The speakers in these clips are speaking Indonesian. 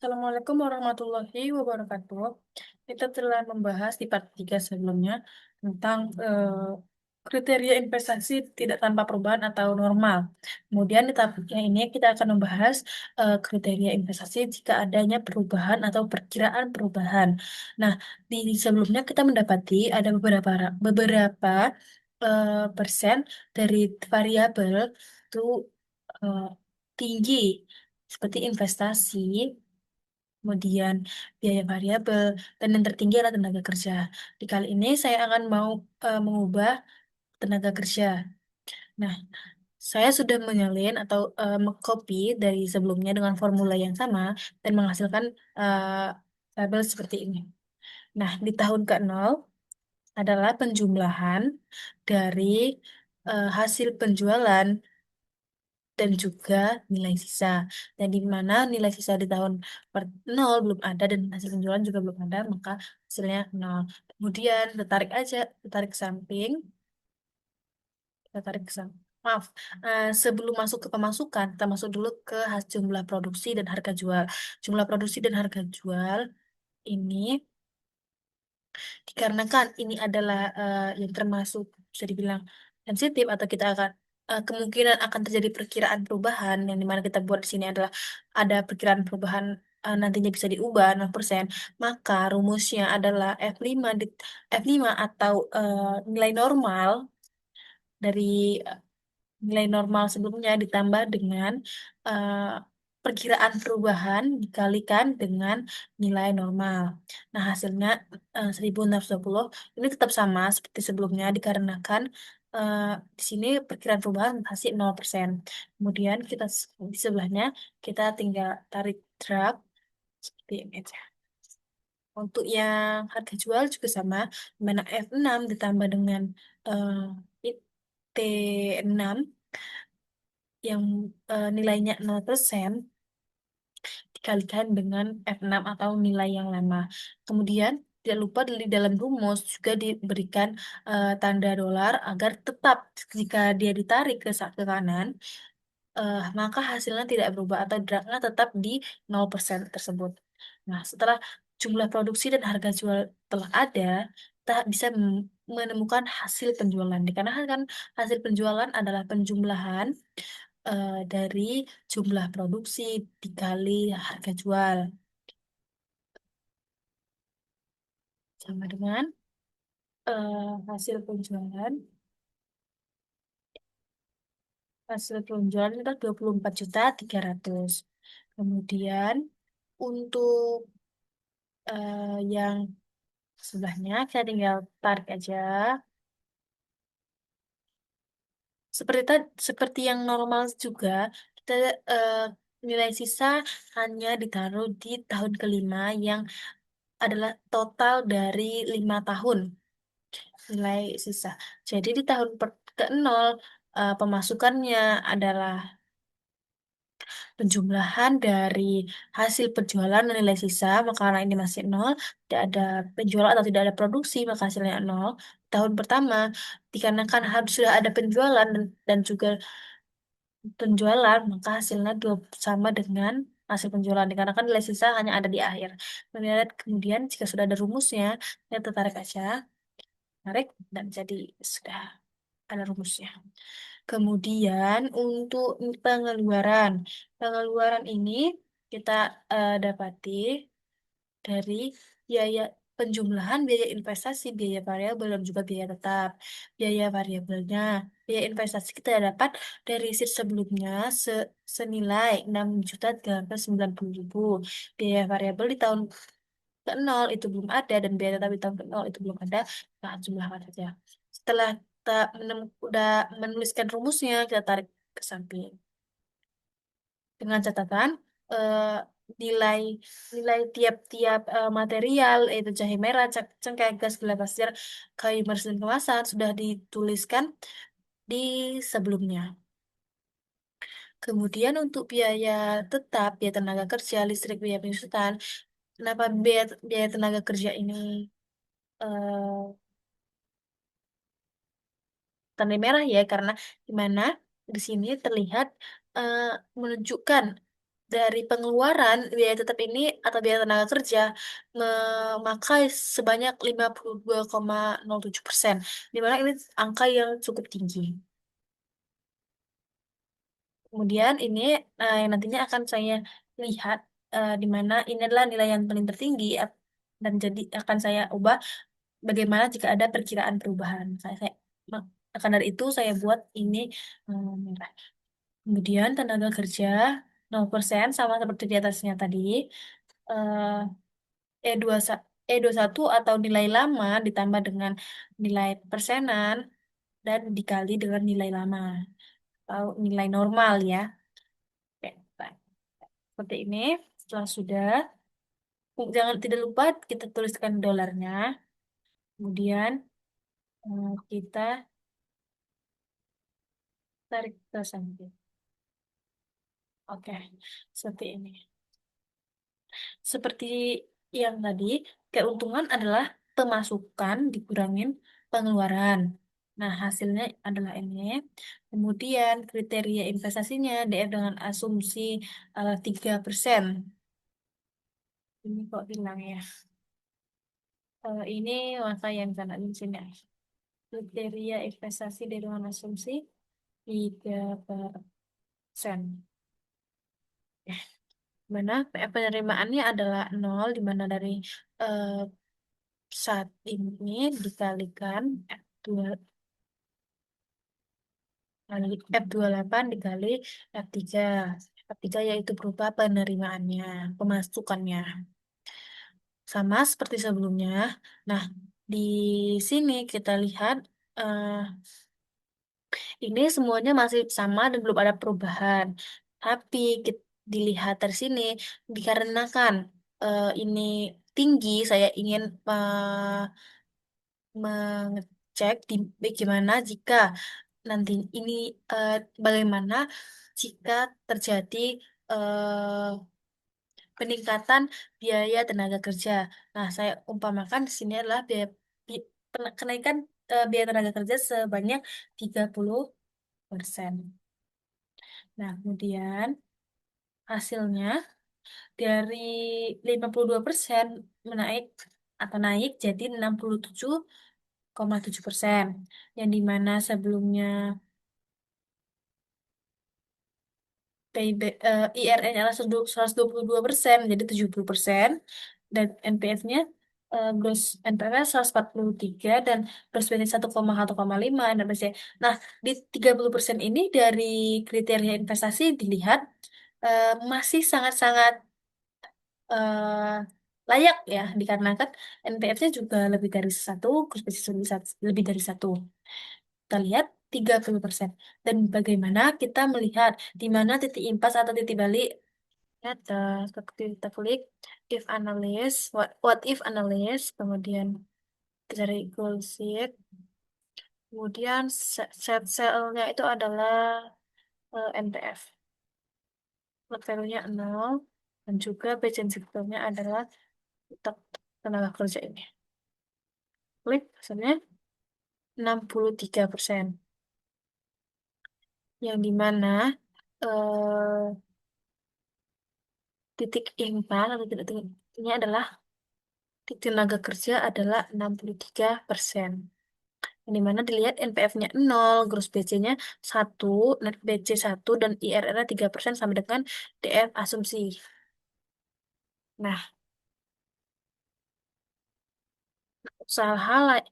Assalamualaikum warahmatullahi wabarakatuh. Kita telah membahas di part 3 sebelumnya tentang kriteria investasi tidak tanpa perubahan atau normal. Kemudian di tahap yang ini kita akan membahas kriteria investasi jika adanya perubahan atau perkiraan perubahan. Nah, di sebelumnya kita mendapati ada beberapa persen dari variabel itu eh, tinggi seperti investasi, kemudian biaya variabel, dan yang tertinggi adalah tenaga kerja. Di kali ini saya akan mau mengubah tenaga kerja. Nah, saya sudah menyalin atau mengcopy dari sebelumnya dengan formula yang sama dan menghasilkan tabel seperti ini. Nah, di tahun ke-0 adalah penjumlahan dari hasil penjualan dan juga nilai sisa. Dan di mana nilai sisa di tahun 0 belum ada dan hasil penjualan juga belum ada, maka hasilnya 0. Kemudian ditarik ke samping, kita tarik ke samping. Maaf, sebelum masuk ke pemasukan, kita masuk dulu ke jumlah produksi dan harga jual. Jumlah produksi dan harga jual ini dikarenakan ini adalah yang termasuk bisa dibilang sensitif atau kita akan kemungkinan akan terjadi perkiraan perubahan yang dimana kita buat di sini adalah ada perkiraan perubahan nantinya bisa diubah 0%, maka rumusnya adalah F5 atau nilai normal dari nilai normal sebelumnya ditambah dengan eh, perkiraan perubahan dikalikan dengan nilai normal. Nah, hasilnya 1620 ini tetap sama seperti sebelumnya dikarenakan eh, di sini perkiraan perubahan masih 0%. Kemudian di sebelahnya kita tinggal tarik drag seperti ini aja. Untuk yang harga jual juga sama, di mana F6 ditambah dengan T6 yang nilainya 0% dikalikan dengan F6 atau nilai yang lama. Kemudian tidak lupa di dalam rumus juga diberikan tanda dolar agar tetap jika dia ditarik ke kanan, maka hasilnya tidak berubah atau dragnya tetap di 0% tersebut. Nah, setelah jumlah produksi dan harga jual telah ada, kita bisa menemukan hasil penjualan. Dikarenakan hasil penjualan adalah penjumlahan dari jumlah produksi dikali harga jual. Sama dengan hasil penjualan. Hasil penjualan itu 24.300.000. Kemudian untuk yang sebelahnya kita tinggal tarik aja. Seperti yang normal juga, kita eh, nilai sisa hanya ditaruh di tahun kelima yang adalah total dari 5 tahun nilai sisa. Jadi di tahun ke-0 pemasukannya adalah penjumlahan dari hasil penjualan dan nilai sisa, maka karena ini masih nol, tidak ada penjualan atau tidak ada produksi, maka hasilnya nol. Tahun pertama, dikarenakan harus sudah ada penjualan dan juga penjualan, maka hasilnya sama dengan hasil penjualan, dikarenakan nilai sisa hanya ada di akhir. Kemudian jika sudah ada rumusnya, kita tarik aja, tarik, dan jadi sudah ada rumusnya. Kemudian untuk pengeluaran, pengeluaran ini kita dapati dari biaya penjumlahan biaya investasi, biaya variabel, dan juga biaya tetap. Biaya variabelnya, biaya investasi kita dapat dari sheet sebelumnya senilai 6.390.000. Biaya variabel di tahun ke-0 itu belum ada dan biaya tetap di tahun ke-0 itu belum ada. Nah, jumlahkan saja. Setelah kita udah menuliskan rumusnya, kita tarik ke samping. Dengan catatan eh, nilai nilai tiap-tiap material yaitu jahe merah, cengkeh, gas, gula pasir, kayu manis dan kemasan sudah dituliskan di sebelumnya. Kemudian untuk biaya tetap, biaya tenaga kerja, listrik, biaya penyusutan. Kenapa biaya tenaga kerja ini eh, tanda merah ya? Karena di mana di sini terlihat eh, menunjukkan dari pengeluaran biaya tetap ini atau biaya tenaga kerja memakai sebanyak 52,07%, di mana ini angka yang cukup tinggi. Kemudian ini yang nantinya akan saya lihat di mana ini adalah nilai yang paling tertinggi dan jadi akan saya ubah bagaimana jika ada perkiraan perubahan. Akan dari itu saya buat ini merah. Kemudian tenaga kerja 0% sama seperti di atasnya tadi. Eh, E21 atau nilai lama ditambah dengan nilai persenan dan dikali dengan nilai lama atau nilai normal ya. Oke, baik. Seperti ini. Setelah sudah, jangan tidak lupa kita tuliskan dolarnya. Kemudian kita tarik ke samping. Oke, seperti ini. Seperti yang tadi, keuntungan adalah pemasukan dikurangin pengeluaran. Nah, hasilnya adalah ini. Kemudian kriteria investasinya DF dengan asumsi 3%. Ini kok bilang ya. Ini maka yang sana di sini. Kriteria investasi dengan asumsi 3%. Mana penerimaannya adalah nol, di mana dari eh, saat ini dikalikan F2 kali F28 dikali F3. F3 yaitu berupa penerimaannya, pemasukannya. Sama seperti sebelumnya. Nah, di sini kita lihat eh, ini semuanya masih sama dan belum ada perubahan. Tapi dilihat dari sini dikarenakan ini tinggi, saya ingin mengecek bagaimana jika nanti ini eh, bagaimana jika terjadi eh, peningkatan biaya tenaga kerja. Nah, saya umpamakan di sini adalah kenaikan biaya tenaga kerja sebanyak 30%. Nah, kemudian hasilnya dari 52% menaik atau naik jadi 67,7%. Yang dimana sebelumnya PIB, IRN adalah 122% menjadi 70%, dan NPF-nya gross NPF 143 dan gross benefit 1,1,5 NPC. Nah, di 30% ini dari kriteria investasi dilihat masih sangat-sangat eh, layak ya, dikarenakan NPF-nya juga lebih dari satu, gross benefit lebih dari satu. Kita lihat 30%. Dan bagaimana kita melihat di mana titik impas atau titik balik. Kita klik if analysis, what if analysis, kemudian kita cari goal sheet, kemudian set cell-nya itu adalah NTF, lot value-nya 0, dan juga Bayesian sector-nya adalah tenaga kerja ini. Klik, hasilnya 63%, yang dimana titik impas atau titik ini adalah titik tenaga kerja adalah 63%. Di mana dilihat NPF-nya 0, gross BC-nya 1, net BC 1, dan IRR-nya 3% sama dengan DF asumsi. Nah, usaha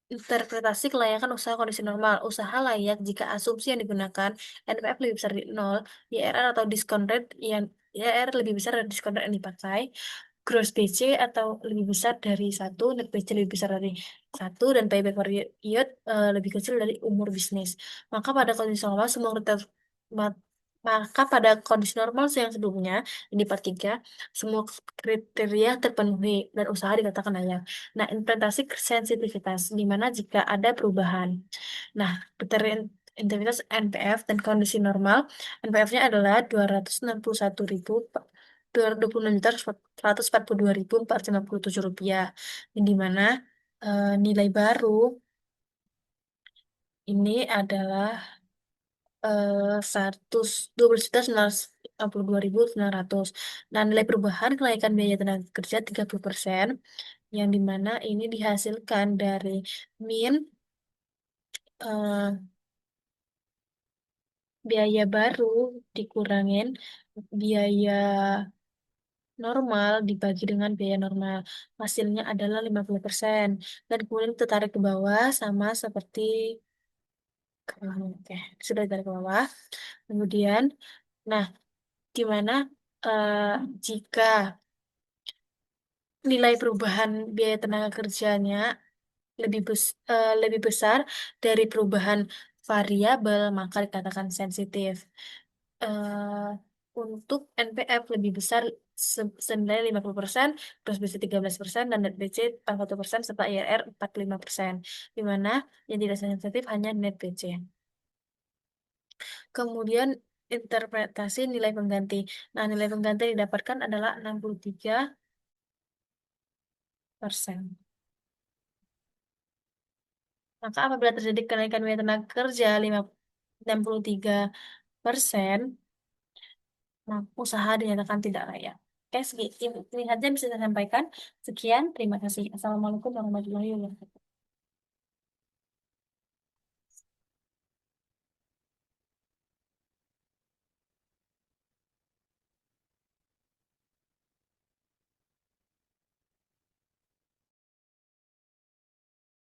interpretasi kelayakan usaha kondisi normal. Usaha layak jika asumsi yang digunakan NPF lebih besar dari 0, IRR atau discount rate yang IRR lebih besar dari discount rate yang dipakai, gross BC atau lebih besar dari satu, net BC lebih besar dari satu, dan payback period lebih kecil dari umur bisnis. Maka pada kondisi normal semua kriteria ma- maka pada kondisi normal yang sebelumnya, ini part 3, semua kriteria terpenuhi dan usaha dikatakan layak. Nah, implementasi sensitivitas, di mana jika ada perubahan. Nah, kriteria integritas NPF dan kondisi normal, NPF-nya adalah 261.000, 226.142.457 rupiah, yang dimana nilai baru ini adalah 112.962.900. Nah, nilai perubahan kenaikan biaya tenaga kerja 30%, yang dimana ini dihasilkan dari min eh, biaya baru dikurangin biaya normal dibagi dengan biaya normal. Hasilnya adalah 50%. Dan kemudian kita tarik ke bawah sama seperti oke, sudah ditarik ke bawah. Kemudian, nah, gimana eh, jika nilai perubahan biaya tenaga kerjanya lebih besar dari perubahan variabel, maka dikatakan sensitif. eh untuk NPF lebih besar senilai 50%, gross BC 13%, dan net BC 40%, serta IRR 45%. Di mana yang tidak sensitif hanya net BC. Kemudian interpretasi nilai pengganti. Nah, nilai pengganti yang didapatkan adalah 63%. Maka apabila terjadi kenaikan biaya tenaga kerja 63%, maka usaha dinyatakan tidak layak. Oke, ini saja yang bisa saya sampaikan. Sekian, terima kasih. Assalamualaikum warahmatullahi wabarakatuh.